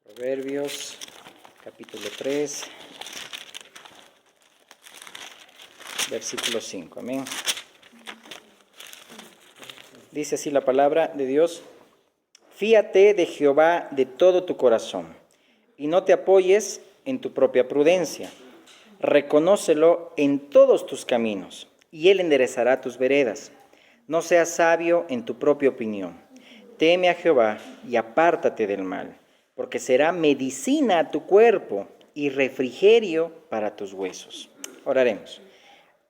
Proverbios, capítulo 3, versículo 5. Amén. Dice así la palabra de Dios: Fíate de Jehová de todo tu corazón, y no te apoyes en tu propia prudencia. Reconócelo en todos tus caminos, y él enderezará tus veredas. No seas sabio en tu propia opinión. Teme a Jehová y apártate del mal, porque será medicina a tu cuerpo y refrigerio para tus huesos. Oraremos.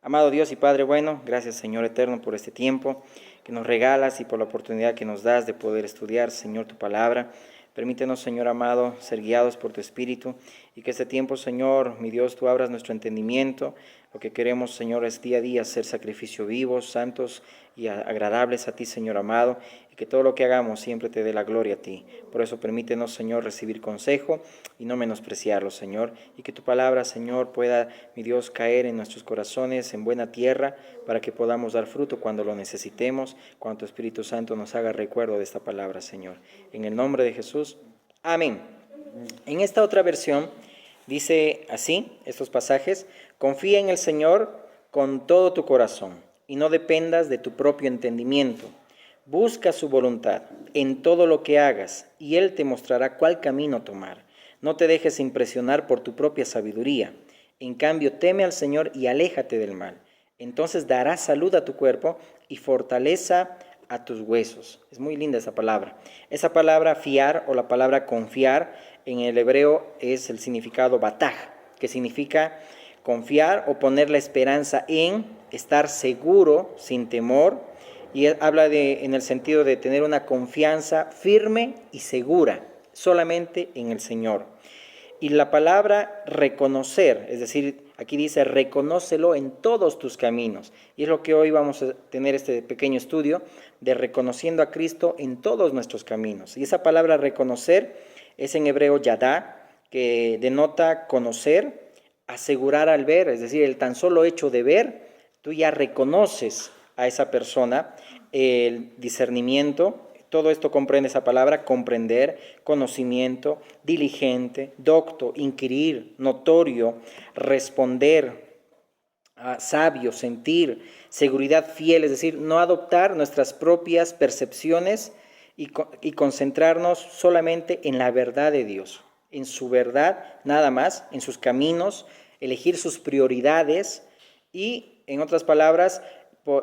Amado Dios y Padre bueno, gracias Señor eterno por este tiempo que nos regalas y por la oportunidad que nos das de poder estudiar, Señor, tu palabra. Permítenos, Señor amado, ser guiados por tu Espíritu y que este tiempo, Señor, mi Dios, tú abras nuestro entendimiento. Lo que queremos, Señor, es día a día ser sacrificios vivos, santos y agradables a ti, Señor amado, y que todo lo que hagamos siempre te dé la gloria a ti. Por eso permítenos, Señor, recibir consejo y no menospreciarlo, Señor, y que tu palabra, Señor, pueda, mi Dios, caer en nuestros corazones en buena tierra para que podamos dar fruto cuando lo necesitemos, cuando tu Espíritu Santo nos haga recuerdo de esta palabra, Señor. En el nombre de Jesús, amén. En esta otra versión dice así, estos pasajes: confía en el Señor con todo tu corazón y no dependas de tu propio entendimiento. Busca su voluntad en todo lo que hagas y Él te mostrará cuál camino tomar. No te dejes impresionar por tu propia sabiduría. En cambio, teme al Señor y aléjate del mal. Entonces dará salud a tu cuerpo y fortaleza a tus huesos. Es muy linda esa palabra. Esa palabra fiar o la palabra confiar en el hebreo es el significado bataj, que significa confiar o poner la esperanza en, estar seguro, sin temor, y habla en el sentido de tener una confianza firme y segura, solamente en el Señor. Y la palabra reconocer, es decir, aquí dice reconócelo en todos tus caminos. Y es lo que hoy vamos a tener este pequeño estudio de reconociendo a Cristo en todos nuestros caminos. Y esa palabra reconocer es en hebreo yadá, que denota conocer, asegurar al ver, es decir, el tan solo hecho de ver, tú ya reconoces a esa persona. El discernimiento, todo esto comprende esa palabra: comprender, conocimiento, diligente, docto, inquirir, notorio, responder, sabio, sentir, seguridad fiel, es decir, no adoptar nuestras propias percepciones y concentrarnos solamente en la verdad de Dios, en su verdad nada más, en sus caminos, elegir sus prioridades y, en otras palabras,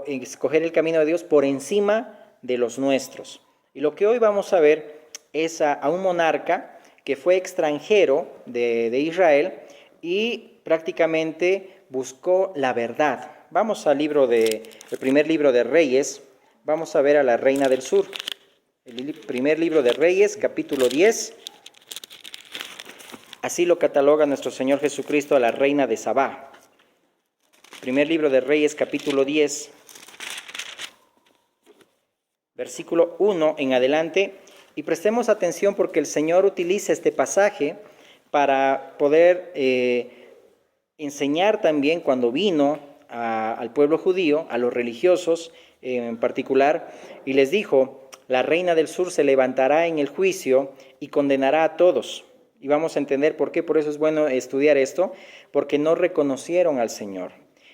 escoger el camino de Dios por encima de los nuestros. Y lo que hoy vamos a ver es a un monarca que fue extranjero de Israel y prácticamente buscó la verdad. Vamos al el primer libro de Reyes, vamos a ver a la reina del sur. El primer libro de Reyes, capítulo 10. Así lo cataloga nuestro Señor Jesucristo a la reina de Sabá. Primer libro de Reyes, capítulo 10, versículo 1 en adelante. Y prestemos atención porque el Señor utiliza este pasaje para poder enseñar también cuando vino al pueblo judío, a los religiosos en particular, y les dijo: la reina del sur se levantará en el juicio y condenará a todos. Y vamos a entender por qué. Por eso es bueno estudiar esto, porque no reconocieron al Señor.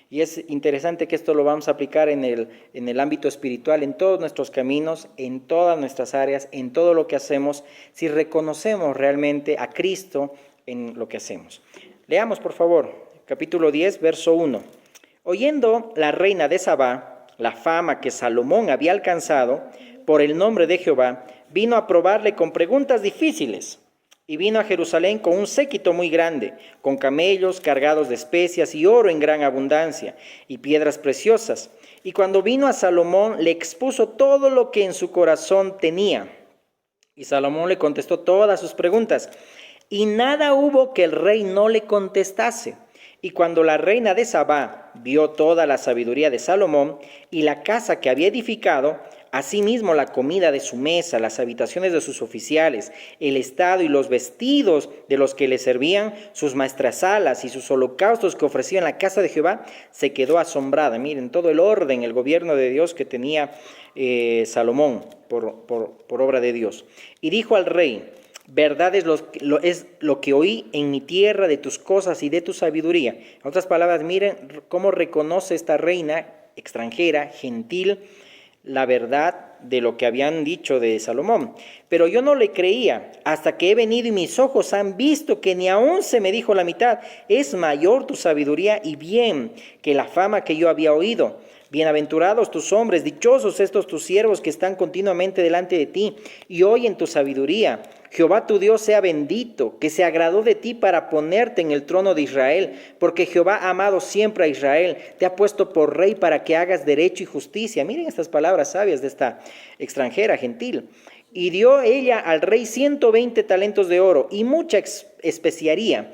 Y es interesante que esto lo vamos a aplicar en el ámbito espiritual, en todos nuestros caminos, en todas nuestras áreas, en todo lo que hacemos, si reconocemos realmente a Cristo en lo que hacemos. Leamos, por favor, capítulo 10, verso 1. Oyendo la reina de Sabá la fama que Salomón había alcanzado por el nombre de Jehová, vino a probarle con preguntas difíciles. Y vino a Jerusalén con un séquito muy grande, con camellos cargados de especias y oro en gran abundancia, y piedras preciosas. Y cuando vino a Salomón, le expuso todo lo que en su corazón tenía. Y Salomón le contestó todas sus preguntas, y nada hubo que el rey no le contestase. Y cuando la reina de Sabá vio toda la sabiduría de Salomón y la casa que había edificado, asimismo la comida de su mesa, las habitaciones de sus oficiales, el estado y los vestidos de los que le servían, sus maestresalas y sus holocaustos que ofrecía en la casa de Jehová, se quedó asombrada. Miren todo el orden, el gobierno de Dios que tenía Salomón por obra de Dios. Y dijo al rey: Verdad es lo que oí en mi tierra de tus cosas y de tu sabiduría. En otras palabras, miren cómo reconoce esta reina extranjera, gentil, la verdad de lo que habían dicho de Salomón. Pero yo no le creía hasta que he venido y mis ojos han visto que ni aún se me dijo la mitad. Es mayor tu sabiduría y bien que la fama que yo había oído. Bienaventurados tus hombres, dichosos estos tus siervos que están continuamente delante de ti y oyen tu sabiduría. Jehová tu Dios sea bendito, que se agradó de ti para ponerte en el trono de Israel, porque Jehová ha amado siempre a Israel, te ha puesto por rey para que hagas derecho y justicia. Miren estas palabras sabias de esta extranjera gentil. Y dio ella al rey 120 talentos de oro y mucha especias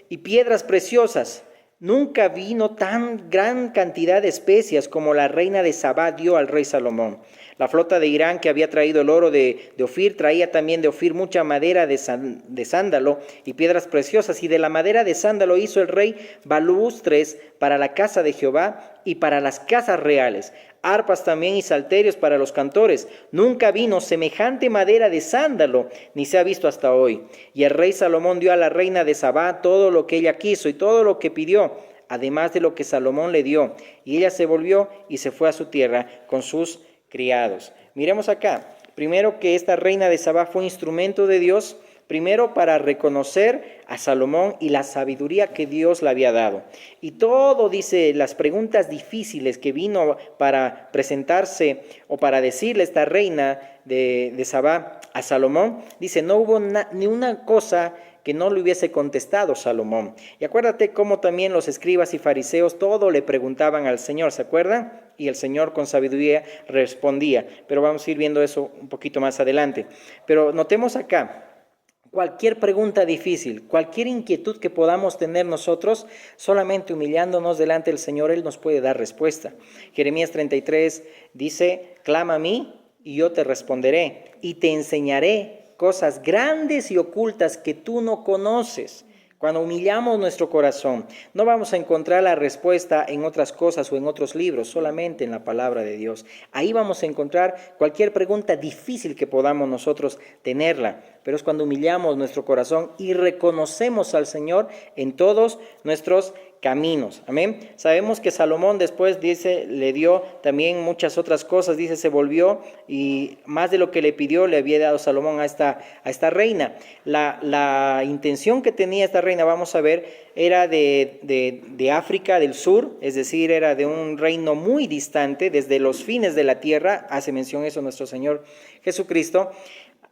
y piedras preciosas. Nunca vino tan gran cantidad de especias como la reina de Sabá dio al rey Salomón. La flota de Irán que había traído el oro de Ofir traía también de Ofir mucha madera de sándalo y piedras preciosas. Y de la madera de sándalo hizo el rey balustres para la casa de Jehová y para las casas reales. Arpas también y salterios para los cantores. Nunca vino semejante madera de sándalo, ni se ha visto hasta hoy. Y el rey Salomón dio a la reina de Sabá todo lo que ella quiso y todo lo que pidió, además de lo que Salomón le dio. Y ella se volvió y se fue a su tierra con sus criados. Miremos acá, primero que esta reina de Sabá fue instrumento de Dios, primero para reconocer a Salomón y la sabiduría que Dios le había dado. Y todo, dice, las preguntas difíciles que vino para presentarse o para decirle esta reina de Sabá a Salomón, dice, no hubo ni una cosa que no le hubiese contestado Salomón. Y acuérdate cómo también los escribas y fariseos todo le preguntaban al Señor, ¿se acuerdan? Y el Señor con sabiduría respondía. Pero vamos a ir viendo eso un poquito más adelante. Pero notemos acá, cualquier pregunta difícil, cualquier inquietud que podamos tener nosotros, solamente humillándonos delante del Señor, Él nos puede dar respuesta. Jeremías 33 dice, clama a mí y yo te responderé y te enseñaré cosas grandes y ocultas que tú no conoces. Cuando humillamos nuestro corazón, no vamos a encontrar la respuesta en otras cosas o en otros libros, solamente en la palabra de Dios. Ahí vamos a encontrar cualquier pregunta difícil que podamos nosotros tenerla, pero es cuando humillamos nuestro corazón y reconocemos al Señor en todos nuestros caminos. Amén. Sabemos que Salomón después, dice, le dio también muchas otras cosas. Dice, se volvió y más de lo que le pidió le había dado Salomón a esta reina. La intención que tenía esta reina, vamos a ver, era de África del Sur, es decir, era de un reino muy distante, desde los fines de la tierra, hace mención eso nuestro Señor Jesucristo,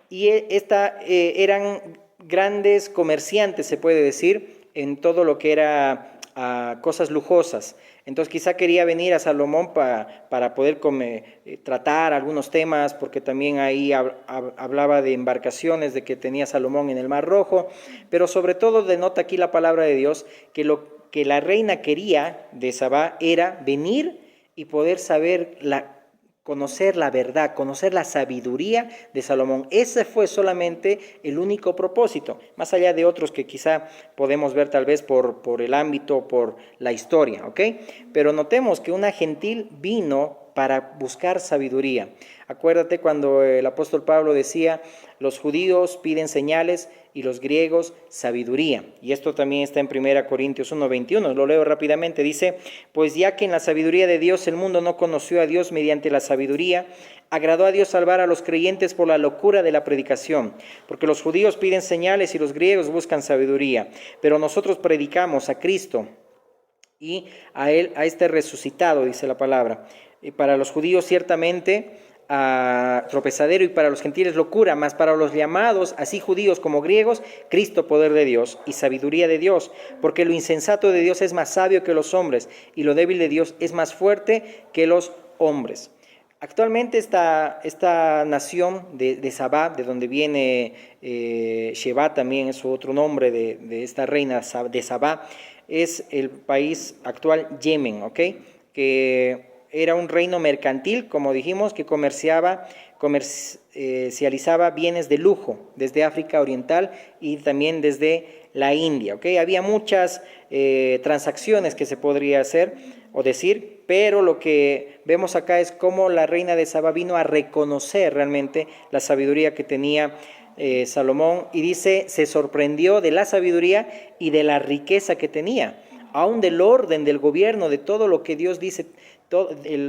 y eran grandes comerciantes, se puede decir, en todo lo que era cosas lujosas. Entonces quizá quería venir a Salomón para poder tratar algunos temas, porque también ahí hablaba de embarcaciones, de que tenía Salomón en el Mar Rojo, pero sobre todo denota aquí la palabra de Dios, que lo que la reina quería de Sabá era venir y poder conocer la verdad, conocer la sabiduría de Salomón. Ese fue solamente el único propósito, más allá de otros que quizá podemos ver tal vez por el ámbito, por la historia, ¿ok? Pero notemos que una gentil vino para buscar sabiduría. Acuérdate cuando el apóstol Pablo decía, los judíos piden señales y los griegos sabiduría. Y esto también está en 1 Corintios 1:21, lo leo rápidamente, dice, pues ya que en la sabiduría de Dios el mundo no conoció a Dios mediante la sabiduría, agradó a Dios salvar a los creyentes por la locura de la predicación, porque los judíos piden señales y los griegos buscan sabiduría, pero nosotros predicamos a Cristo y a este resucitado, dice la palabra. Y para los judíos ciertamente tropezadero y para los gentiles locura, mas para los llamados, así judíos como griegos, Cristo poder de Dios y sabiduría de Dios, porque lo insensato de Dios es más sabio que los hombres y lo débil de Dios es más fuerte que los hombres. Actualmente esta nación de Sabá, de donde viene Sheba, también es su otro nombre de esta reina de Sabá, es el país actual Yemen, ¿ok? Que era un reino mercantil, como dijimos, que comercializaba bienes de lujo desde África Oriental y también desde la India, ¿ok? Había muchas transacciones que se podría hacer o decir, pero lo que vemos acá es cómo la reina de Sabá vino a reconocer realmente la sabiduría que tenía Salomón, y dice, se sorprendió de la sabiduría y de la riqueza que tenía, aún del orden, del gobierno, de todo lo que Dios dice.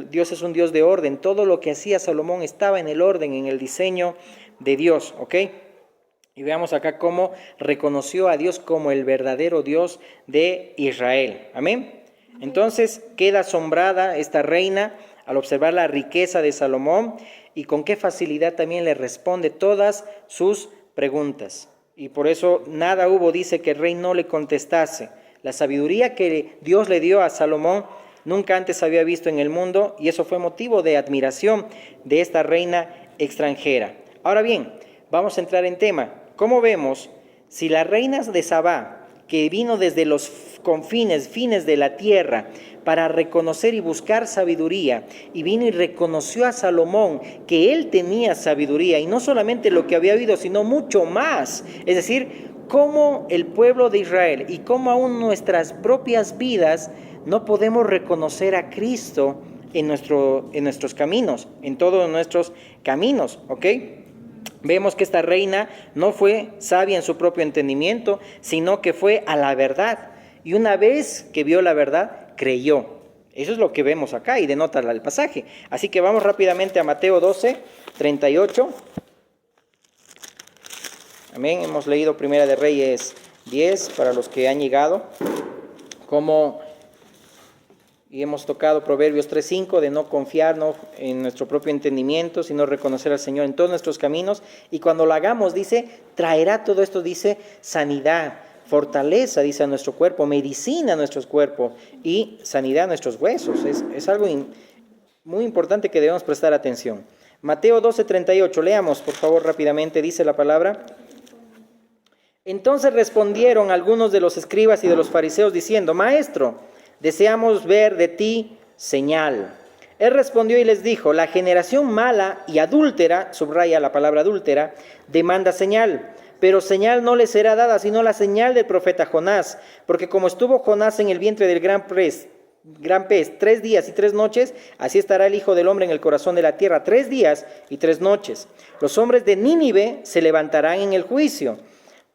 Dios es un Dios de orden. Todo lo que hacía Salomón estaba en el orden, en el diseño de Dios, ¿ok? Y veamos acá cómo reconoció a Dios como el verdadero Dios de Israel. Amén. Entonces queda asombrada esta reina al observar la riqueza de Salomón y con qué facilidad también le responde todas sus preguntas. Y por eso nada hubo, dice, que el rey no le contestase. La sabiduría que Dios le dio a Salomón nunca antes había visto en el mundo, y eso fue motivo de admiración de esta reina extranjera. Ahora bien, vamos a entrar en tema. ¿Cómo vemos? Si la reina de Sabá, que vino desde los fines de la tierra para reconocer y buscar sabiduría, y vino y reconoció a Salomón que él tenía sabiduría, y no solamente lo que había oído, sino mucho más. Es decir, cómo el pueblo de Israel y cómo aún nuestras propias vidas no podemos reconocer a Cristo en nuestros caminos, en todos nuestros caminos, ¿ok? Vemos que esta reina no fue sabia en su propio entendimiento, sino que fue a la verdad. Y una vez que vio la verdad, creyó. Eso es lo que vemos acá y denota el pasaje. Así que vamos rápidamente a Mateo 12, 38. Amén. Hemos leído Primera de Reyes 10 para los que han llegado. Y hemos tocado Proverbios 3:5 de no confiar en nuestro propio entendimiento, sino reconocer al Señor en todos nuestros caminos. Y cuando lo hagamos, dice, traerá todo esto, dice, sanidad, fortaleza, dice, a nuestro cuerpo, medicina a nuestros cuerpos y sanidad a nuestros huesos. Es algo muy importante que debemos prestar atención. Mateo 12:38, leamos por favor rápidamente, dice la palabra. Entonces respondieron algunos de los escribas y de los fariseos diciendo, Maestro, deseamos ver de ti señal. Él respondió y les dijo, la generación mala y adúltera, subraya la palabra adúltera, demanda señal, pero señal no le será dada, sino la señal del profeta Jonás, porque como estuvo Jonás en el vientre del gran pez 3 días y 3 noches, así estará el Hijo del Hombre en el corazón de la tierra 3 días y 3 noches. Los hombres de Nínive se levantarán en el juicio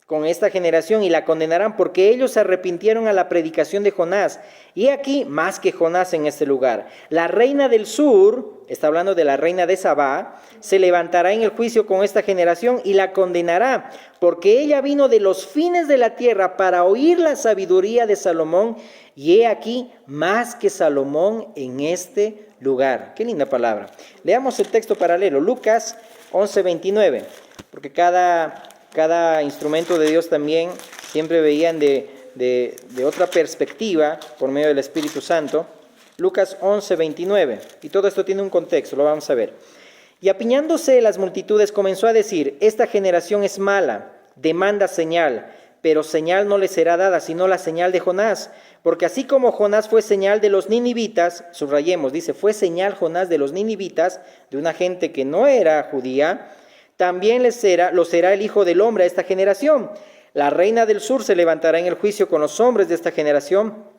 con esta generación y la condenarán porque ellos se arrepintieron a la predicación de Jonás. Y aquí más que Jonás en este lugar. La reina del sur, está hablando de la reina de Sabá, se levantará en el juicio con esta generación y la condenará, porque ella vino de los fines de la tierra para oír la sabiduría de Salomón, y he aquí más que Salomón en este lugar. Qué linda palabra. Leamos el texto paralelo, Lucas 11:29, porque cada instrumento de Dios también siempre veían de otra perspectiva por medio del Espíritu Santo. Lucas 11:29. Y todo esto tiene un contexto, lo vamos a ver. Y apiñándose las multitudes comenzó a decir, esta generación es mala, demanda señal, pero señal no le será dada, sino la señal de Jonás. Porque así como Jonás fue señal de los ninivitas, subrayemos, dice, fue señal Jonás de los ninivitas, de una gente que no era judía, también lo será el Hijo del Hombre a esta generación. La reina del sur se levantará en el juicio con los hombres de esta generación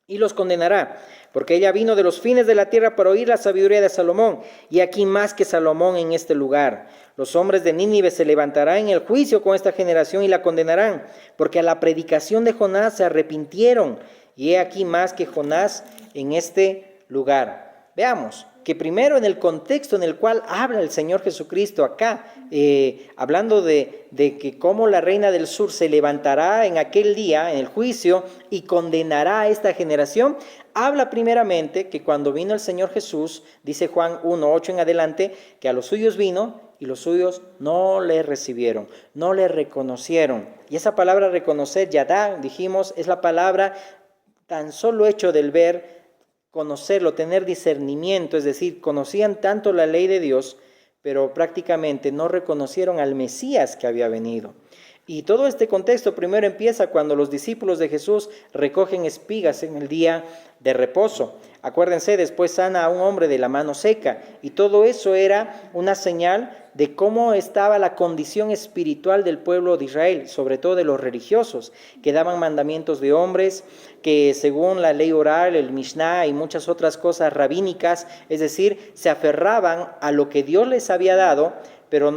y los condenará, porque ella vino de los fines de la tierra para oír la sabiduría de Salomón, y aquí más que Salomón en este lugar. Los hombres de Nínive se levantarán en el juicio con esta generación y la condenarán, porque a la predicación de Jonás se arrepintieron, y he aquí más que Jonás en este lugar. Veamos que primero en el contexto en el cual habla el Señor Jesucristo acá, hablando de que cómo la reina del sur se levantará en aquel día, en el juicio, y condenará a esta generación, habla primeramente que cuando vino el Señor Jesús, dice Juan 1:8 en adelante, que a los suyos vino y los suyos no le recibieron, no le reconocieron. Y esa palabra reconocer, yadá, dijimos, es la palabra tan solo hecho del ver, conocerlo, tener discernimiento, es decir, conocían tanto la ley de Dios, pero prácticamente no reconocieron al Mesías que había venido. Y todo este contexto primero empieza cuando los discípulos de Jesús recogen espigas en el día de reposo. Acuérdense, después sana a un hombre de la mano seca, y todo eso era una señal de cómo estaba la condición espiritual del pueblo de Israel, sobre todo de los religiosos, que daban mandamientos de hombres, que según la ley oral, el Mishnah y muchas otras cosas rabínicas, es decir, se aferraban a lo que Dios les había dado, pero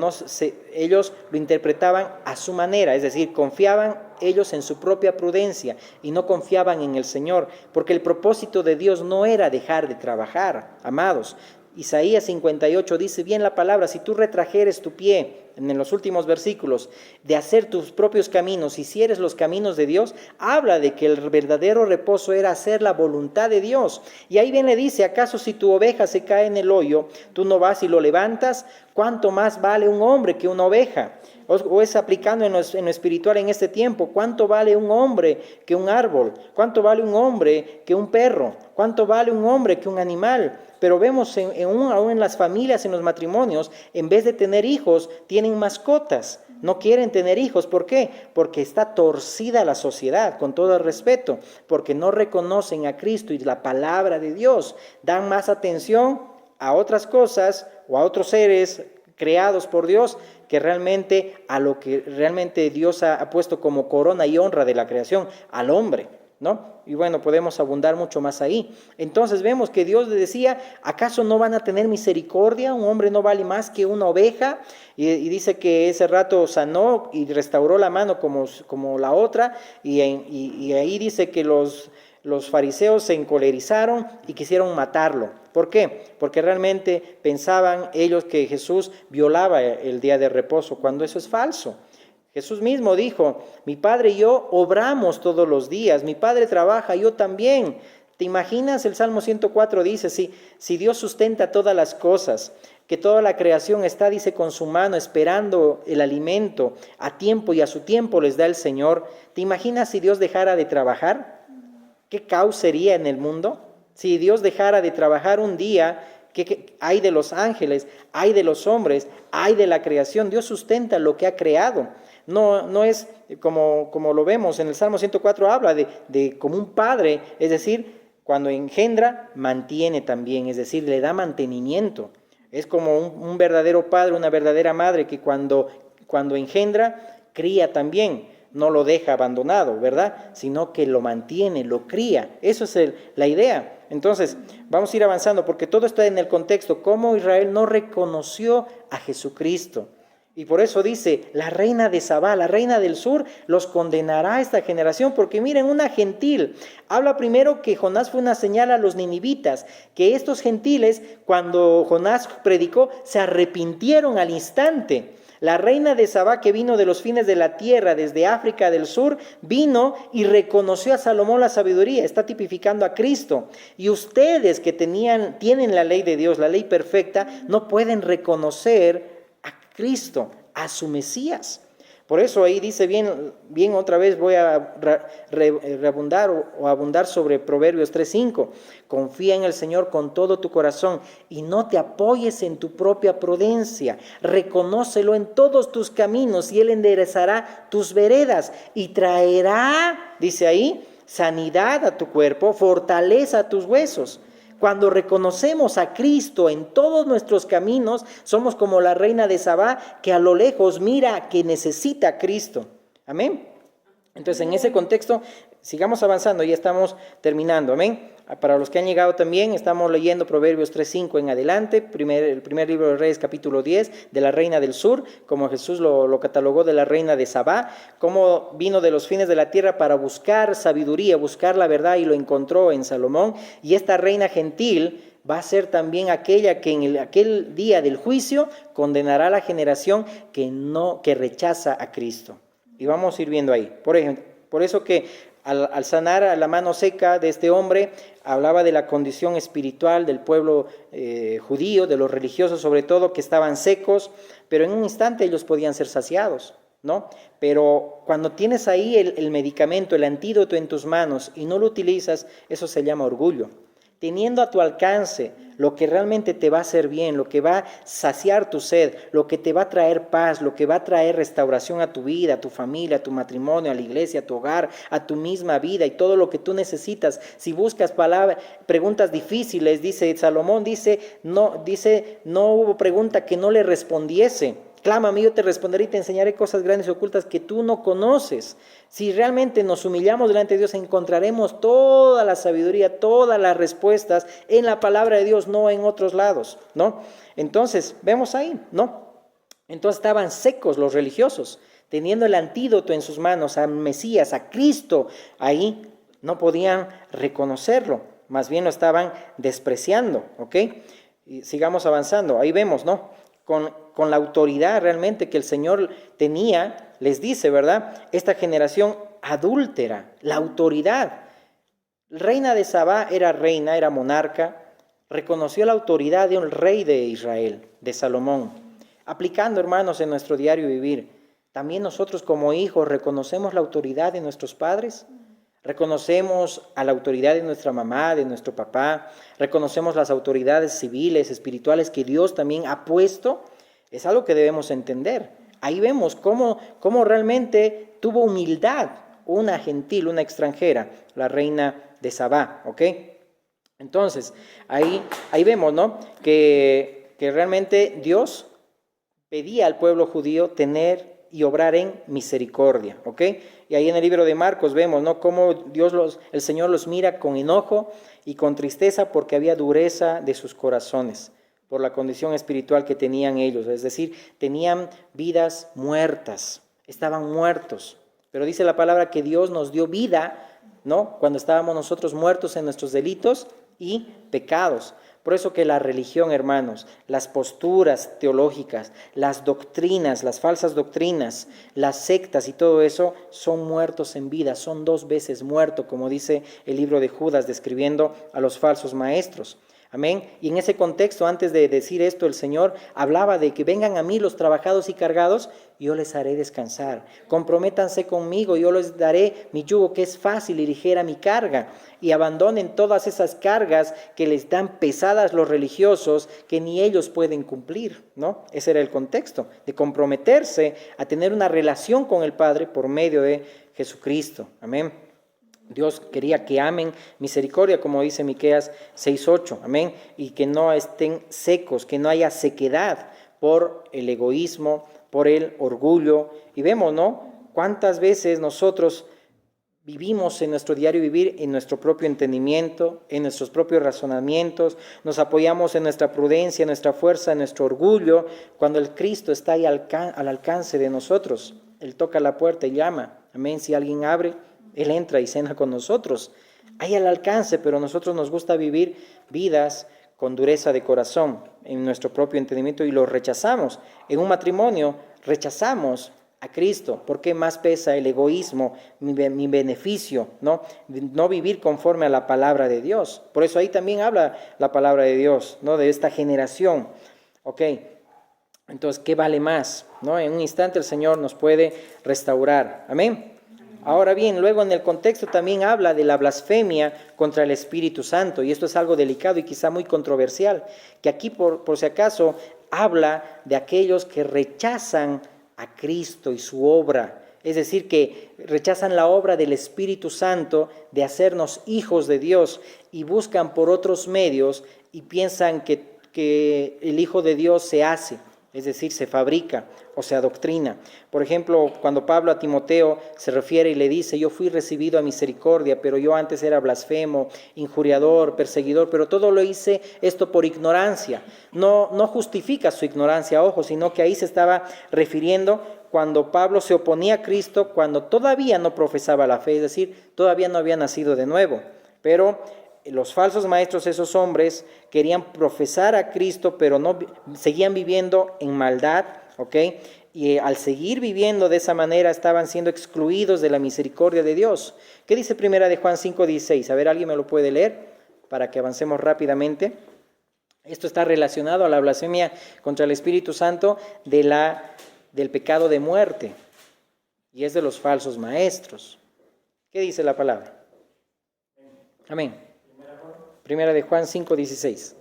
ellos lo interpretaban a su manera, es decir, confiaban ellos en su propia prudencia y no confiaban en el Señor, porque el propósito de Dios no era dejar de trabajar, amados. Isaías 58 dice bien la palabra: si tú retrajeres tu pie, en los últimos versículos, de hacer tus propios caminos, hicieres los caminos de Dios, habla de que el verdadero reposo era hacer la voluntad de Dios. Y ahí bien le dice: ¿acaso si tu oveja se cae en el hoyo, tú no vas y lo levantas? ¿Cuánto más vale un hombre que una oveja? O es aplicando en lo espiritual en este tiempo: ¿cuánto vale un hombre que un árbol? ¿Cuánto vale un hombre que un perro? ¿Cuánto vale un hombre que un animal? Pero vemos aún en las familias, en los matrimonios, en vez de tener hijos, tienen mascotas. No quieren tener hijos. ¿Por qué? Porque está torcida la sociedad, con todo el respeto, porque no reconocen a Cristo y la palabra de Dios. Dan más atención a otras cosas o a otros seres creados por Dios que realmente a lo que realmente Dios ha puesto como corona y honra de la creación, al hombre, ¿no? Y bueno, podemos abundar mucho más ahí. Entonces vemos que Dios le decía: ¿acaso no van a tener misericordia? ¿Un hombre no vale más que una oveja? Y dice que ese rato sanó y restauró la mano como la otra, y ahí dice que los fariseos se encolerizaron y quisieron matarlo. ¿Por qué? Porque realmente pensaban ellos que Jesús violaba el día de reposo, cuando eso es falso. Jesús mismo dijo: mi Padre y yo obramos todos los días, mi Padre trabaja, yo también. ¿Te imaginas? El Salmo 104 dice: si Dios sustenta todas las cosas, que toda la creación está, dice, con su mano esperando el alimento, a tiempo y a su tiempo les da el Señor. ¿Te imaginas si Dios dejara de trabajar? ¿Qué caos sería en el mundo? Si Dios dejara de trabajar un día, ¿qué hay de los ángeles? ¿Hay de los hombres? ¿Hay de la creación? Dios sustenta lo que ha creado. No es como lo vemos en el Salmo 104, habla de como un padre, es decir, cuando engendra, mantiene también, es decir, le da mantenimiento. Es como un verdadero padre, una verdadera madre que cuando engendra, cría también. No lo deja abandonado, ¿verdad? Sino que lo mantiene, lo cría. Eso es la idea. Entonces, vamos a ir avanzando porque todo está en el contexto. Cómo Israel no reconoció a Jesucristo. Y por eso dice: la reina de Sabá, la reina del sur, los condenará a esta generación. Porque miren, una gentil. Habla primero que Jonás fue una señal a los ninivitas, que estos gentiles, cuando Jonás predicó, se arrepintieron al instante. La reina de Sabá, que vino de los fines de la tierra, desde África del sur, vino y reconoció a Salomón la sabiduría. Está tipificando a Cristo. Y ustedes que tienen la ley de Dios, la ley perfecta, no pueden reconocer a Cristo, a su Mesías. Por eso ahí dice bien otra vez, voy a abundar sobre Proverbios 3:5. Confía en el Señor con todo tu corazón y no te apoyes en tu propia prudencia. Reconócelo en todos tus caminos y Él enderezará tus veredas y traerá, dice ahí, sanidad a tu cuerpo, fortaleza a tus huesos. Cuando reconocemos a Cristo en todos nuestros caminos, somos como la reina de Sabá, que a lo lejos mira que necesita a Cristo. Amén. Entonces, en ese contexto, sigamos avanzando, ya estamos terminando. Amén. Para los que han llegado también, estamos leyendo Proverbios 3:5 en adelante, el primer libro de Reyes, capítulo 10, de la reina del sur, como Jesús lo catalogó de la reina de Sabá, cómo vino de los fines de la tierra para buscar sabiduría, buscar la verdad, y lo encontró en Salomón. Y esta reina gentil va a ser también aquella que en aquel día del juicio condenará a la generación que rechaza a Cristo. Y vamos a ir viendo ahí. Por eso que al sanar a la mano seca de este hombre, hablaba de la condición espiritual del pueblo judío, de los religiosos sobre todo, que estaban secos, pero en un instante ellos podían ser saciados, ¿no? Pero cuando tienes ahí el medicamento, el antídoto en tus manos y no lo utilizas, eso se llama orgullo. Teniendo a tu alcance lo que realmente te va a hacer bien, lo que va a saciar tu sed, lo que te va a traer paz, lo que va a traer restauración a tu vida, a tu familia, a tu matrimonio, a la iglesia, a tu hogar, a tu misma vida y todo lo que tú necesitas. Si buscas preguntas difíciles, dice Salomón, no hubo pregunta que no le respondiese. Clama a mí, yo te responderé y te enseñaré cosas grandes y ocultas que tú no conoces. Si realmente nos humillamos delante de Dios, encontraremos toda la sabiduría, todas las respuestas en la palabra de Dios, no en otros lados, ¿no? Entonces, vemos ahí, ¿no? Entonces estaban secos los religiosos, teniendo el antídoto en sus manos, a Mesías, a Cristo, ahí no podían reconocerlo, más bien lo estaban despreciando, ¿ok? Y sigamos avanzando, ahí vemos, ¿no? Con la autoridad realmente que el Señor tenía, les dice, ¿verdad? Esta generación adúltera, la autoridad. Reina de Sabá era reina, era monarca, reconoció la autoridad de un rey de Israel, de Salomón. Aplicando, hermanos, en nuestro diario vivir, también nosotros como hijos reconocemos la autoridad de nuestros padres, reconocemos a la autoridad de nuestra mamá, de nuestro papá, reconocemos las autoridades civiles, espirituales que Dios también ha puesto. Es algo que debemos entender. Ahí vemos cómo realmente tuvo humildad una gentil, una extranjera, la reina de Sabá, ¿ok? Entonces, ahí vemos, ¿no? Que realmente Dios pedía al pueblo judío tener y obrar en misericordia, ¿ok? Y ahí en el libro de Marcos vemos, ¿no? Cómo el Señor los mira con enojo y con tristeza porque había dureza de sus corazones por la condición espiritual que tenían ellos, es decir, tenían vidas muertas, estaban muertos. Pero dice la palabra que Dios nos dio vida, ¿no? Cuando estábamos nosotros muertos en nuestros delitos y pecados. Por eso que la religión, hermanos, las posturas teológicas, las doctrinas, las falsas doctrinas, las sectas y todo eso son muertos en vida, son 2 veces muertos, como dice el libro de Judas describiendo a los falsos maestros. Amén. Y en ese contexto, antes de decir esto, el Señor hablaba de que vengan a mí los trabajados y cargados, yo les haré descansar. Comprométanse conmigo, yo les daré mi yugo que es fácil y ligera mi carga. Y abandonen todas esas cargas que les dan pesadas los religiosos que ni ellos pueden cumplir, ¿no? Ese era el contexto, de comprometerse a tener una relación con el Padre por medio de Jesucristo. Amén. Dios quería que amen misericordia, como dice Miqueas 6:8, amén, y que no estén secos, que no haya sequedad por el egoísmo, por el orgullo. Y vemos, ¿no? Cuántas veces nosotros vivimos en nuestro diario vivir en nuestro propio entendimiento, en nuestros propios razonamientos, nos apoyamos en nuestra prudencia, en nuestra fuerza, en nuestro orgullo, cuando el Cristo está ahí al alcance de nosotros. Él toca la puerta y llama, amén, si alguien abre, Él entra y cena con nosotros. Hay al alcance, pero a nosotros nos gusta vivir vidas con dureza de corazón en nuestro propio entendimiento y lo rechazamos. En un matrimonio rechazamos a Cristo, porque más pesa el egoísmo, mi beneficio, ¿no? No vivir conforme a la palabra de Dios. Por eso ahí también habla la palabra de Dios, ¿no? De esta generación. Ok, entonces, ¿qué vale más? ¿No? En un instante el Señor nos puede restaurar. Amén. Ahora bien, luego en el contexto también habla de la blasfemia contra el Espíritu Santo, y esto es algo delicado y quizá muy controversial, que aquí por si acaso habla de aquellos que rechazan a Cristo y su obra, es decir, que rechazan la obra del Espíritu Santo de hacernos hijos de Dios y buscan por otros medios y piensan que el Hijo de Dios se hace, es decir, se fabrica o se adoctrina. Por ejemplo, cuando Pablo a Timoteo se refiere y le dice, yo fui recibido a misericordia, pero yo antes era blasfemo, injuriador, perseguidor, pero todo lo hice esto por ignorancia. No justifica su ignorancia, ojo, sino que ahí se estaba refiriendo cuando Pablo se oponía a Cristo, cuando todavía no profesaba la fe, es decir, todavía no había nacido de nuevo. Pero los falsos maestros, esos hombres, querían profesar a Cristo, pero no seguían viviendo en maldad, ¿ok? Y al seguir viviendo de esa manera estaban siendo excluidos de la misericordia de Dios. ¿Qué dice primera de Juan 5:16? A ver, ¿alguien me lo puede leer para que avancemos rápidamente? Esto está relacionado a la blasfemia contra el Espíritu Santo del pecado de muerte, y es de los falsos maestros. ¿Qué dice la palabra? Amén. Primera de Juan 5:16.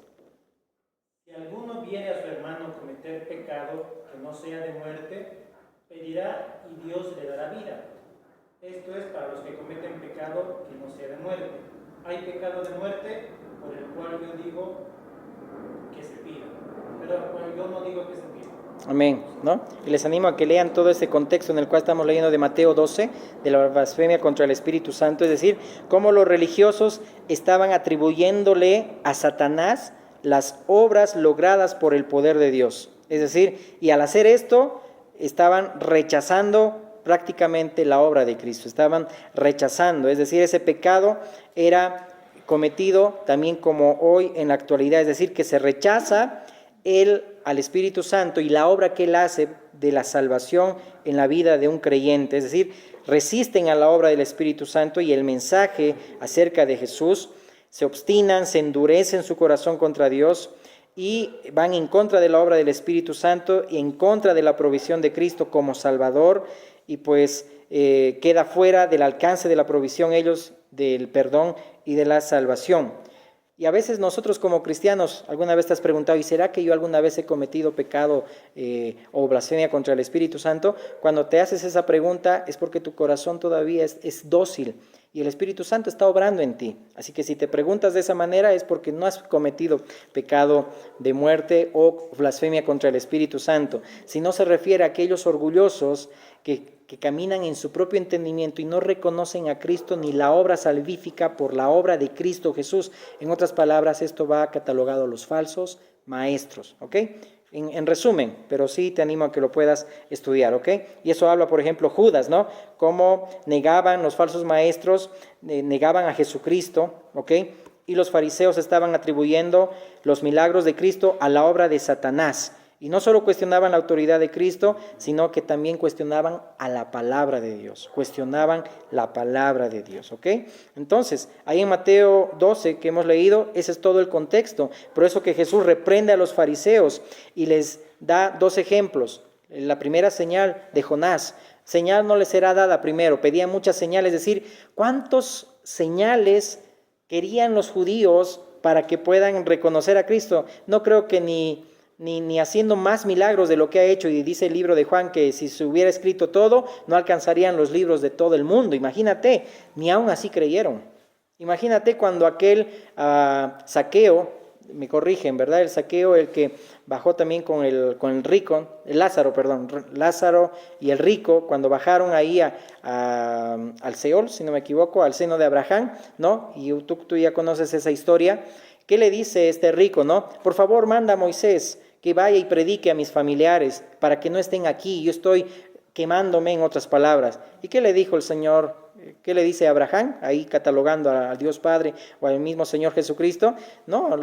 Si alguno viere a su hermano cometer pecado que no sea de muerte, pedirá y Dios le dará vida. Esto es para los que cometen pecado que no sea de muerte. Hay pecado de muerte por el cual yo digo que se pida, pero por el cual yo no digo que se pida. Amén, ¿no? Y les animo a que lean todo ese contexto en el cual estamos leyendo de Mateo 12, de la blasfemia contra el Espíritu Santo, es decir, cómo los religiosos estaban atribuyéndole a Satanás las obras logradas por el poder de Dios. Es Es decir, y al hacer esto, estaban rechazando prácticamente la obra de Cristo, estaban rechazando, es decir, ese pecado era cometido también como hoy en la actualidad, es decir, que se rechaza al Espíritu Santo y la obra que Él hace de la salvación en la vida de un creyente, es decir, resisten a la obra del Espíritu Santo y el mensaje acerca de Jesús, se obstinan, se endurecen su corazón contra Dios y van en contra de la obra del Espíritu Santo y en contra de la provisión de Cristo como Salvador, y pues queda fuera del alcance de la provisión ellos del perdón y de la salvación. Y a veces nosotros como cristianos, alguna vez te has preguntado, ¿y será que yo alguna vez he cometido pecado o blasfemia contra el Espíritu Santo? Cuando te haces esa pregunta es porque tu corazón todavía es dócil y el Espíritu Santo está obrando en ti. Así que si te preguntas de esa manera es porque no has cometido pecado de muerte o blasfemia contra el Espíritu Santo. Si no, se refiere a aquellos orgullosos que caminan en su propio entendimiento y no reconocen a Cristo ni la obra salvífica por la obra de Cristo Jesús. En otras palabras, esto va catalogado a los falsos maestros, ¿ok? En resumen, pero sí te animo a que lo puedas estudiar, ¿ok? Y eso habla, por ejemplo, Judas, ¿no? Cómo negaban los falsos maestros, negaban a Jesucristo, ¿ok? Y los fariseos estaban atribuyendo los milagros de Cristo a la obra de Satanás. Y no solo cuestionaban la autoridad de Cristo, sino que también cuestionaban a la palabra de Dios. Cuestionaban la palabra de Dios, ¿ok? Entonces, ahí en Mateo 12 que hemos leído, ese es todo el contexto. Por eso que Jesús reprende a los fariseos y les da 2 ejemplos. La primera señal de Jonás. Señal no les será dada primero. Pedían muchas señales, es decir, ¿cuántas señales querían los judíos para que puedan reconocer a Cristo? No creo que ni haciendo más milagros de lo que ha hecho, y dice el libro de Juan que si se hubiera escrito todo, no alcanzarían los libros de todo el mundo. Imagínate, ni aún así creyeron. Imagínate cuando aquel Zaqueo, me corrigen, ¿verdad? El Zaqueo, el que bajó también con el rico, Lázaro y el rico, cuando bajaron ahí al Seol, si no me equivoco, al seno de Abraham, ¿no? Y tú ya conoces esa historia. ¿Qué le dice este rico, no? Por favor, manda a Moisés que vaya y predique a mis familiares para que no estén aquí. Yo estoy quemándome, en otras palabras. ¿Y qué le dijo el Señor? ¿Qué le dice a Abraham? Ahí catalogando al Dios Padre o al mismo Señor Jesucristo. No,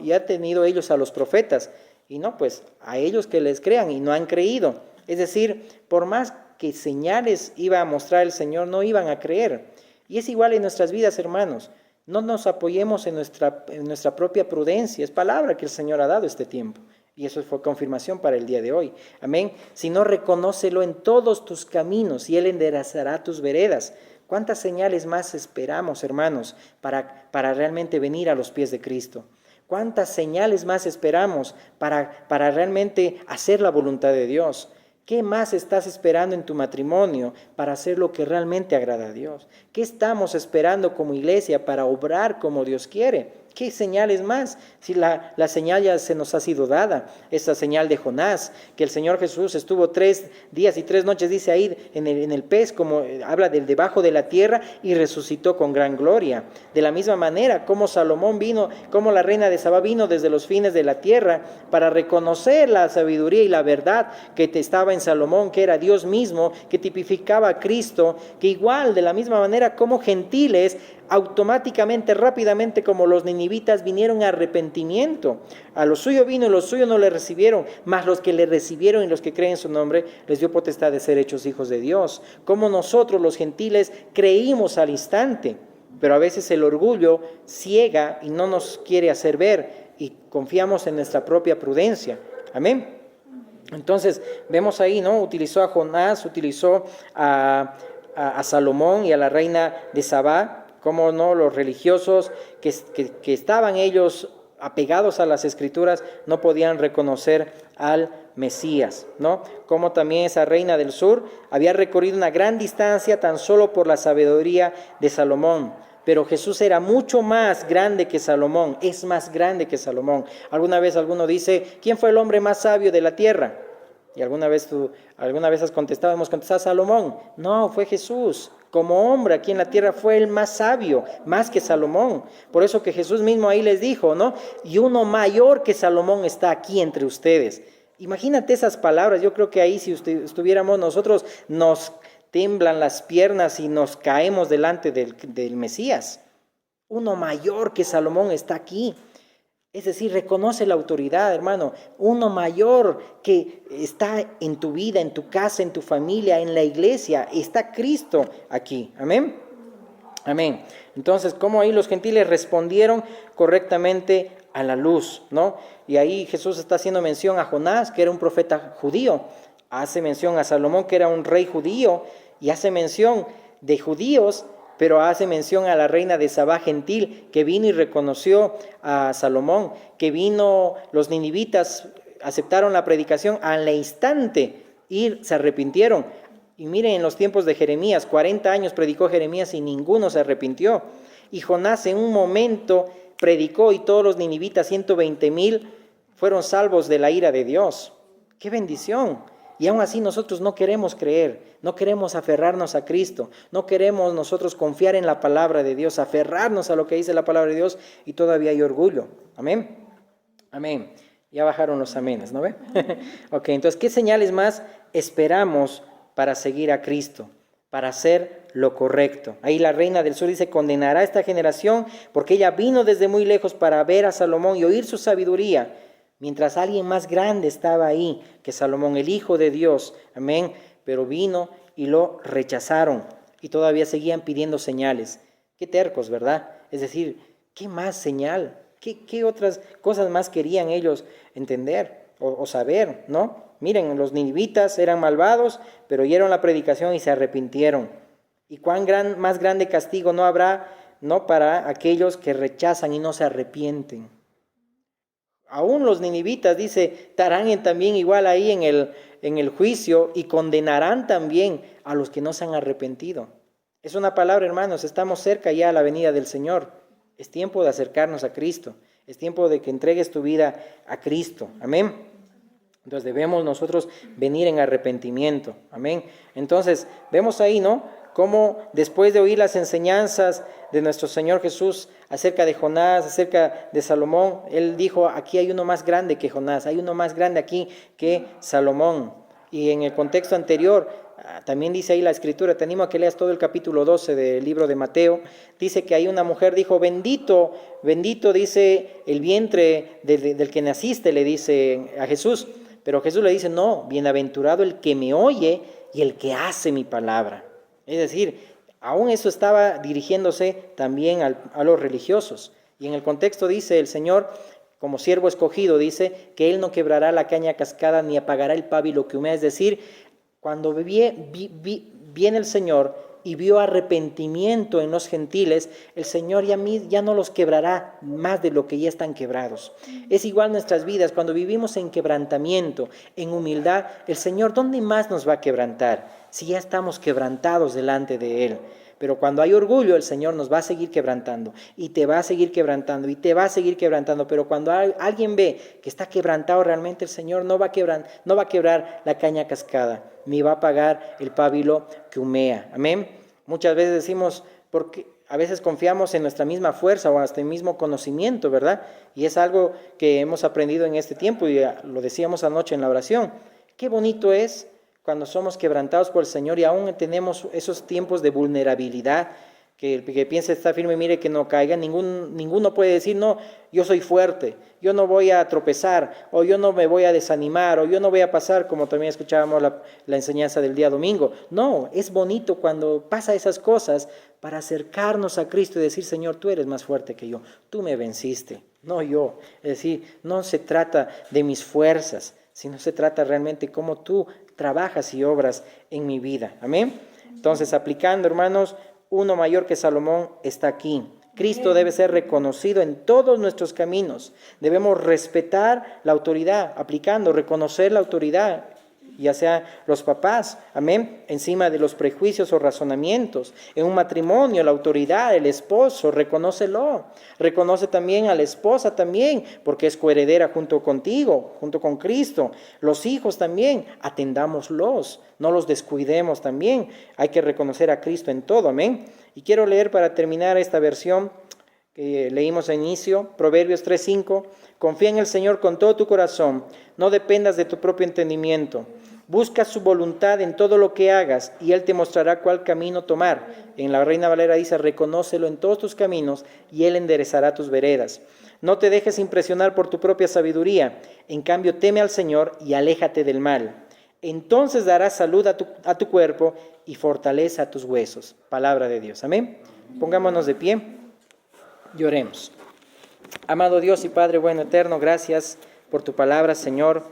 ya han tenido ellos a los profetas. Y no, pues a ellos que les crean y no han creído. Es decir, por más que señales iba a mostrar el Señor, no iban a creer. Y es igual en nuestras vidas, hermanos. No nos apoyemos en nuestra propia prudencia. Es palabra que el Señor ha dado este tiempo. Y eso fue confirmación para el día de hoy. Amén. Sino reconócelo en todos tus caminos y Él enderezará tus veredas. ¿Cuántas señales más esperamos, hermanos, para realmente venir a los pies de Cristo? ¿Cuántas señales más esperamos para realmente hacer la voluntad de Dios? ¿Qué más estás esperando en tu matrimonio para hacer lo que realmente agrada a Dios? ¿Qué estamos esperando como iglesia para obrar como Dios quiere? ¿Qué señales más? Si la señal ya se nos ha sido dada, esa señal de Jonás, que el Señor Jesús estuvo 3 días y 3 noches, dice ahí, en el pez, como habla del debajo de la tierra, y resucitó con gran gloria. De la misma manera, como Salomón vino, como la reina de Sabá vino desde los fines de la tierra para reconocer la sabiduría y la verdad que estaba en Salomón, que era Dios mismo, que tipificaba a Cristo, que igual, de la misma manera como gentiles, automáticamente, rápidamente, como los ninivitas, vinieron a arrepentimiento. A lo suyo vino y los suyos no le recibieron, mas los que le recibieron y los que creen en su nombre, les dio potestad de ser hechos hijos de Dios. Como nosotros los gentiles creímos al instante, pero a veces el orgullo ciega y no nos quiere hacer ver y confiamos en nuestra propia prudencia. Amén. Entonces vemos ahí, ¿no? Utilizó a Jonás, utilizó a Salomón y a la reina de Sabá. Cómo no, los religiosos que estaban ellos apegados a las Escrituras no podían reconocer al Mesías, ¿no? Como también esa reina del sur había recorrido una gran distancia tan solo por la sabiduría de Salomón. Pero Jesús era mucho más grande que Salomón, es más grande que Salomón. Alguna vez alguno dice, ¿quién fue el hombre más sabio de la tierra? Y alguna vez hemos contestado Salomón. No, fue Jesús. Como hombre aquí en la tierra fue el más sabio, más que Salomón. Por eso que Jesús mismo ahí les dijo, ¿no? Y uno mayor que Salomón está aquí entre ustedes. Imagínate esas palabras. Yo creo que ahí si estuviéramos nosotros, nos temblan las piernas y nos caemos delante del Mesías. Uno mayor que Salomón está aquí. Es decir, reconoce la autoridad, hermano. Uno mayor que está en tu vida, en tu casa, en tu familia, en la iglesia. Está Cristo aquí. Amén. Amén. Entonces, ¿cómo ahí los gentiles respondieron correctamente a la luz, ¿no? Y ahí Jesús está haciendo mención a Jonás, que era un profeta judío. Hace mención a Salomón, que era un rey judío. Y hace mención de judíos, pero hace mención a la reina de Sabá gentil, que vino y reconoció a Salomón, que vino, los ninivitas aceptaron la predicación al instante y se arrepintieron. Y miren, en los tiempos de Jeremías, 40 años predicó Jeremías y ninguno se arrepintió. Y Jonás en un momento predicó y todos los ninivitas, 120,000, fueron salvos de la ira de Dios. ¡Qué bendición! Y aún así nosotros no queremos creer, no queremos aferrarnos a Cristo, no queremos nosotros confiar en la palabra de Dios, aferrarnos a lo que dice la palabra de Dios y todavía hay orgullo. Amén. Amén. Ya bajaron los amenes, ¿no ve? Ok, entonces, ¿qué señales más esperamos para seguir a Cristo, para hacer lo correcto? Ahí la reina del sur dice, condenará a esta generación porque ella vino desde muy lejos para ver a Salomón y oír su sabiduría, mientras alguien más grande estaba ahí que Salomón, el Hijo de Dios. Amén. Pero vino y lo rechazaron y todavía seguían pidiendo señales. Qué tercos, ¿verdad? Es decir, ¿qué más señal? ¿Qué otras cosas más querían ellos entender o saber, no? Miren, los ninivitas eran malvados, pero oyeron la predicación y se arrepintieron. ¿Y cuán más grande castigo no habrá, no, para aquellos que rechazan y no se arrepienten? Aún los ninivitas, dice, estarán también igual ahí en el juicio y condenarán también a los que no se han arrepentido. Es una palabra, hermanos, estamos cerca ya a la venida del Señor. Es tiempo de acercarnos a Cristo. Es tiempo de que entregues tu vida a Cristo. Amén. Entonces debemos nosotros venir en arrepentimiento. Amén. Entonces vemos ahí, ¿no? Cómo después de oír las enseñanzas de nuestro Señor Jesús acerca de Jonás, acerca de Salomón, Él dijo, aquí hay uno más grande que Jonás, hay uno más grande aquí que Salomón. Y en el contexto anterior, también dice ahí la Escritura, te animo a que leas todo el capítulo 12 del libro de Mateo, dice que ahí una mujer dijo, bendito, bendito, dice, el vientre del que naciste, le dice a Jesús. Pero Jesús le dice, no, bienaventurado el que me oye y el que hace mi palabra. Es decir, aún eso estaba dirigiéndose también a los religiosos. Y en el contexto dice el Señor, como siervo escogido, dice que Él no quebrará la caña cascada ni apagará el pábilo que humea. Es decir, cuando viene el Señor y vio arrepentimiento en los gentiles, el Señor ya no los quebrará más de lo que ya están quebrados. Es igual nuestras vidas, cuando vivimos en quebrantamiento, en humildad, el Señor, ¿dónde más nos va a quebrantar? Si ya estamos quebrantados delante de Él. Pero cuando hay orgullo, el Señor nos va a seguir quebrantando y te va a seguir quebrantando y te va a seguir quebrantando. Pero cuando alguien ve que está quebrantado realmente, el Señor no va a quebrar la caña cascada, ni va a apagar el pábilo que humea. Amén. Muchas veces decimos, porque a veces confiamos en nuestra misma fuerza o en nuestro mismo conocimiento, ¿verdad? Y es algo que hemos aprendido en este tiempo y lo decíamos anoche en la oración. Qué bonito es cuando somos quebrantados por el Señor y aún tenemos esos tiempos de vulnerabilidad, que el que piensa está firme, mire que no caiga. Ninguno puede decir, no, yo soy fuerte, yo no voy a tropezar, o yo no me voy a desanimar, o yo no voy a pasar, como también escuchábamos la enseñanza del día domingo. No, es bonito cuando pasa esas cosas para acercarnos a Cristo y decir, Señor, tú eres más fuerte que yo, tú me venciste, no yo. Es decir, no se trata de mis fuerzas, sino se trata realmente cómo tú trabajas y obras en mi vida. Amén. Entonces, aplicando, hermanos, uno mayor que Salomón está aquí. Cristo debe ser reconocido en todos nuestros caminos. Debemos respetar la autoridad, aplicando, reconocer la autoridad, ya sea los papás, amén, encima de los prejuicios o razonamientos. En un matrimonio, la autoridad, el esposo, reconócelo. Reconoce también a la esposa también, porque es coheredera junto contigo, junto con Cristo. Los hijos también, atendámoslos, no los descuidemos también. Hay que reconocer a Cristo en todo, amén. Y quiero leer para terminar esta versión que leímos al inicio, Proverbios 3:5, confía en el Señor con todo tu corazón, no dependas de tu propio entendimiento. Busca su voluntad en todo lo que hagas y Él te mostrará cuál camino tomar. En la Reina Valera dice, reconócelo en todos tus caminos y Él enderezará tus veredas. No te dejes impresionar por tu propia sabiduría, en cambio teme al Señor y aléjate del mal. Entonces darás salud a tu cuerpo y fortaleza a tus huesos. Palabra de Dios. Amén. Pongámonos de pie y oremos. Amado Dios y Padre bueno eterno, gracias por tu palabra, Señor.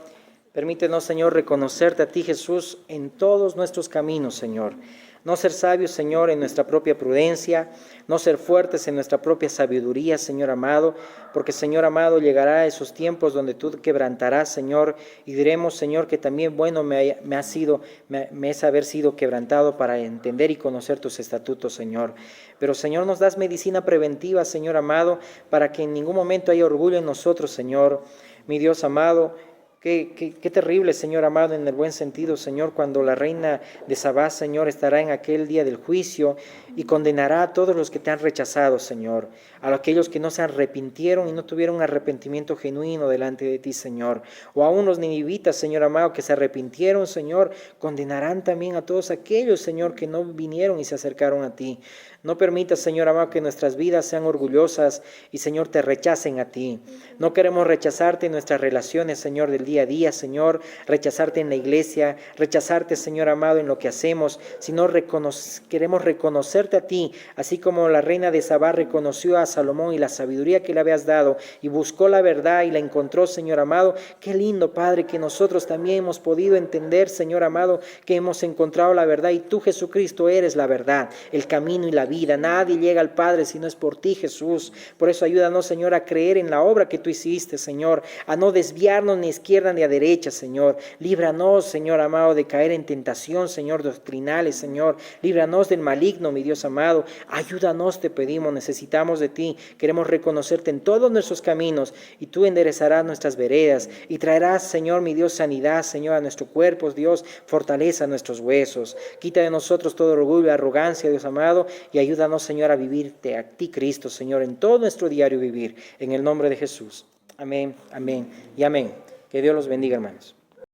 Permítenos, Señor, reconocerte a ti, Jesús, en todos nuestros caminos, Señor. No ser sabios, Señor, en nuestra propia prudencia, no ser fuertes en nuestra propia sabiduría, Señor amado, porque, Señor amado, llegará esos tiempos donde tú quebrantarás, Señor, y diremos, Señor, que también bueno me es haber sido quebrantado para entender y conocer tus estatutos, Señor. Pero, Señor, nos das medicina preventiva, Señor amado, para que en ningún momento haya orgullo en nosotros, Señor. Mi Dios amado, Qué terrible, Señor amado, en el buen sentido, Señor, cuando la reina de Sabá, Señor, estará en aquel día del juicio y condenará a todos los que te han rechazado, Señor, a aquellos que no se arrepintieron y no tuvieron un arrepentimiento genuino delante de ti, Señor, o aún los ninivitas, Señor amado, que se arrepintieron, Señor, condenarán también a todos aquellos, Señor, que no vinieron y se acercaron a ti. No permitas, Señor amado, que nuestras vidas sean orgullosas y, Señor, te rechacen a ti. No queremos rechazarte en nuestras relaciones, Señor, del día a día, Señor, rechazarte en la iglesia, rechazarte, Señor amado, en lo que hacemos, sino queremos reconocerte a ti, así como la reina de Sabá reconoció a Salomón y la sabiduría que le habías dado y buscó la verdad y la encontró, Señor amado. Qué lindo, Padre, que nosotros también hemos podido entender, Señor amado, que hemos encontrado la verdad y tú, Jesucristo, eres la verdad, el camino y la vida. Nadie llega al Padre si no es por ti, Jesús. Por eso ayúdanos, Señor, a creer en la obra que tú hiciste, Señor, a no desviarnos ni a izquierda ni a derecha, Señor. Líbranos, Señor amado, de caer en tentación, Señor, doctrinales, Señor. Líbranos del maligno, mi Dios amado. Ayúdanos, te pedimos, necesitamos de ti. Queremos reconocerte en todos nuestros caminos y tú enderezarás nuestras veredas y traerás, Señor, mi Dios, sanidad, Señor, a nuestro cuerpo, Dios, fortaleza a nuestros huesos. Quita de nosotros todo orgullo y arrogancia, Dios amado, y ayúdanos, Señor, a vivirte a ti, Cristo, Señor, en todo nuestro diario vivir. En el nombre de Jesús. Amén, amén y amén. Que Dios los bendiga, hermanos.